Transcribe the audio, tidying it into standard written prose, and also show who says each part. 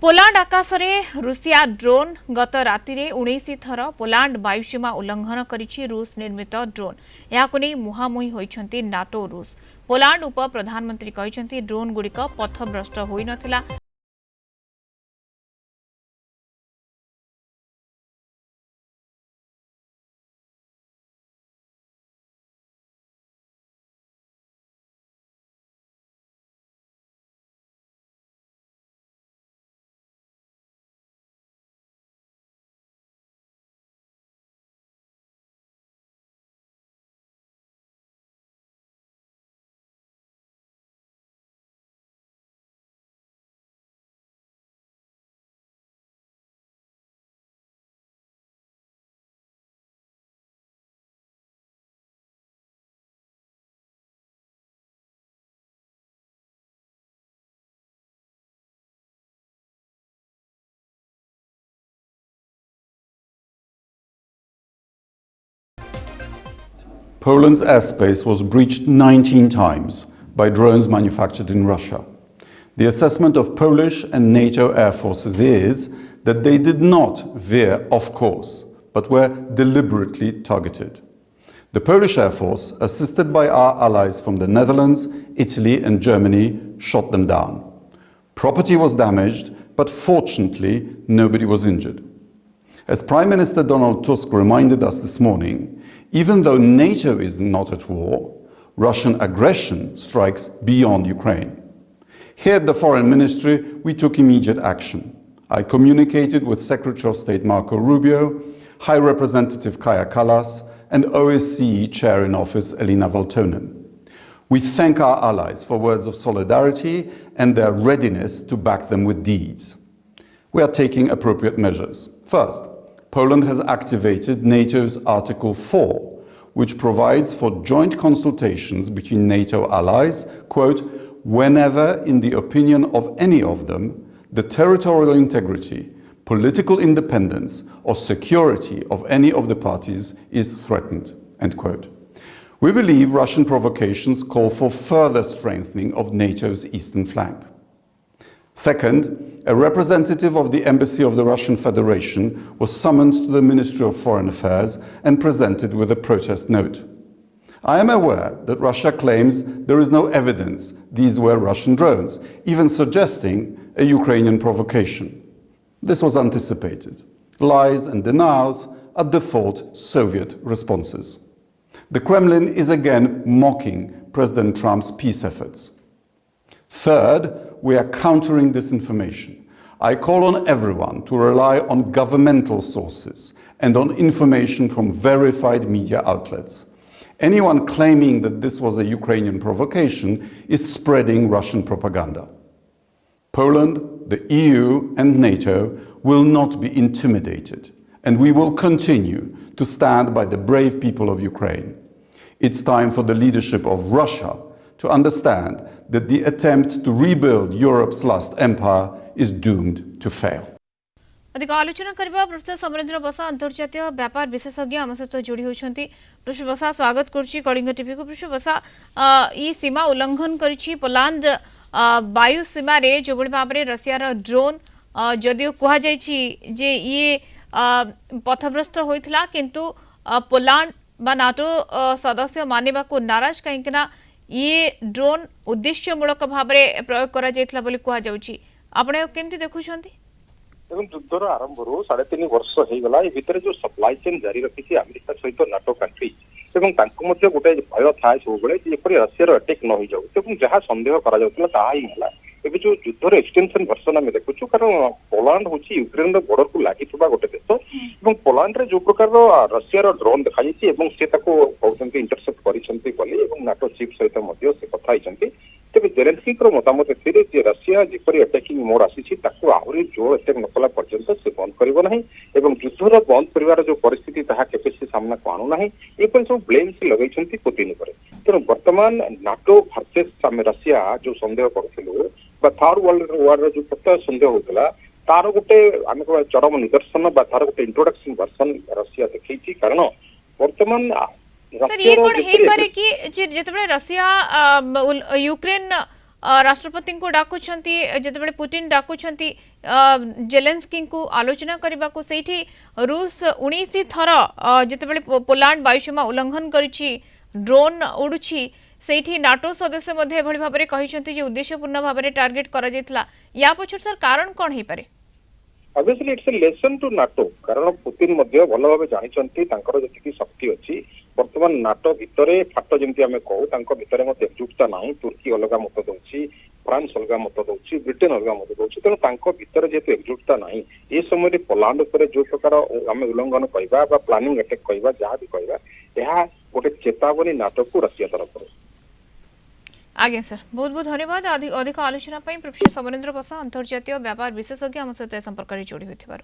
Speaker 1: Poland आकाश में Russia drone गत राति 19 थर पोलैंड वायुसीमा उल्लंघन करिछि रूस निर्मित ड्रोन। याकु नै मुहामुही होइछन्ति नाटो रूस। पोलैंड उप प्रधानमंत्री कहिछन्ति ड्रोन गुड़िक पथभ्रष्ट होई नथिला।
Speaker 2: Poland's airspace was breached 19 times by drones manufactured in Russia. The assessment of Polish and NATO air forces is that they did not veer off course, but were deliberately targeted. The Polish Air Force, assisted by our allies from the Netherlands, Italy and Germany, shot them down. Property was damaged, but fortunately nobody was injured. As Prime Minister Donald Tusk reminded us this morning, even though NATO is not at war, Russian aggression strikes beyond Ukraine. Here at the Foreign Ministry, we took immediate action. I communicated with Secretary of State Marco Rubio, High Representative Kaja Kallas, and OSCE Chair in Office Elina Valtonen. We thank our allies for words of solidarity and their readiness to back them with deeds. We are taking appropriate measures. First, Poland has activated NATO's Article 4, which provides for joint consultations between NATO allies, quote, whenever, in the opinion of any of them, the territorial integrity, political independence, or security of any of the parties is threatened, end quote. We believe Russian provocations call for further strengthening of NATO's eastern flank. Second, a representative of the Embassy of the Russian Federation was summoned to the Ministry of Foreign Affairs and presented with a protest note. I am aware that Russia claims there is no evidence these were Russian drones, even suggesting a Ukrainian provocation. This was anticipated. Lies and denials are default Soviet responses. The Kremlin is again mocking President Trump's peace efforts. Third, we are countering disinformation. I call on everyone to rely on governmental sources and on information from verified media outlets. Anyone claiming that this was a Ukrainian provocation is spreading Russian propaganda. Poland, the EU and NATO will not be intimidated, and we will continue to stand by the brave people of Ukraine. It's time for the leadership of Russia to understand that the attempt to rebuild Europe's lost empire is doomed to fail.
Speaker 1: अधिक आलोचना करबा professor Samarendra बसा अंतर्जातीय व्यापार विशेषज्ञ आम सहित जोड़ी होछंती। Professor बसा स्वागत करछि कलिंग टीवी को। प्रोफेसर बसा ई सीमा उल्लंघन करिछि पोलैंड वायु सीमा रे जो बड़ी भाबरे रशिया रो ड्रोन जदियो कहा जायछि जे ये पथभ्रष्ट होइथिला किंतु पोलैंड बा नाटो सदस्य मानिबा को नाराज काहेकना ये ड्रोन उद्देश्यमूलक भाव में प्रयोग करा जायथिला बोली कहा जाउछि। आपने केमति देखुछंती?
Speaker 3: एवं युद्धर आरंभ 3.5 वर्ष हो गला ए भितर जो सप्लाई चेन जारी रखी अमेरिका सहित नाटो कंट्री एवं तांको मध्य गोटे भय थाए सब बेले जेपरि रशिया रटेक न हो जाउ एवं जहां संदेह करा जाउतला ता ही होला। एबे जो युद्धर एक्सटेंशन वर्षन आम देखुछु कारण पोलैंड होची यूक्रेन रो बॉर्डर को लागि थबा गोटे देश एवं पोलैंड रे जो प्रकार रशिया रो ड्रोन देखा जायछि एवं से ताको कहउछन्ती इंटरसेप्ट करिसन्ती बोली एवं नाटो चीफ सहित मध्य से कथा हिसन्ती। तेबे जेलेंस्की को मतामत एथिरे जे रशिया जेपरि अटैकिंग मोड आसीछि ताको आहुरी जो अटैक नकला पर्यंत से बंद करिवो नाही एवं युद्धर बंद परिवार जो परिस्थिति ताहा केपेसी सामना को आनु नाही एपरि सब ब्लेम से लगाइछन्ती पुतिन पर। तेणु वर्तमान नाटो वर्सेस सामे रशिया जो संदेह करथिलु बा थर्ड वर्ल्ड वार जो प्रत्यय संदेह होतला तार गोटे आमे को चरम निदर्शन बा तार गोटे इंट्रोडक्शन वर्जन रशिया देखैछि। कारण वर्तमान
Speaker 1: सर ये कोन हे पारे कि जेतबे रशिया यूक्रेन राष्ट्रपति को डाकुछंती जेतेबेले पुतिन डाकुछंती जेलेंस्की को आलोचना करबा को सेठी रूस 19 थर जेतेबेले पोलैंड वायुसीमा उल्लंघन करिछि ड्रोन उडुछि सेठी नाटो सदस्य मध्ये एभली भाबरे कहिसंती जे उद्देश्यपूर्ण भाबरे टार्गेट करा जेतला या पछर सर कारण कोन हे पारे
Speaker 3: obviously it's a lesson to NATO कारण पुतिन मध्य भल भाव जानिचंती तांकर जतिकी शक्ति अछि वर्तमान नाटो भितरे फाट जेमती आमे कहू तांको भितरे मते एकजुटता नाही तुर्की अलगा मत दउछि फ्रांस अलगा मत दउछि ब्रिटेन अलगा मत दउछि तेणु तांको भितरे जेतु एकजुटता नाही ए समय रे पोलैंड ऊपर जो प्रकार आमे उल्लंघन कइबा बा प्लानिंग अटैक कइबा जहा भी कइबा एहा गोटे चेतावनी नाटो को रशिया तरफ
Speaker 1: आगे सर बहुत बहुत धन्यवाद अधिक आलोचना प्रोफेसर समरेंद्र बसा अंतर्जातीय व्यापार विशेषज्ञ आम सहित संपर्क जोड़ी होइथिबारु।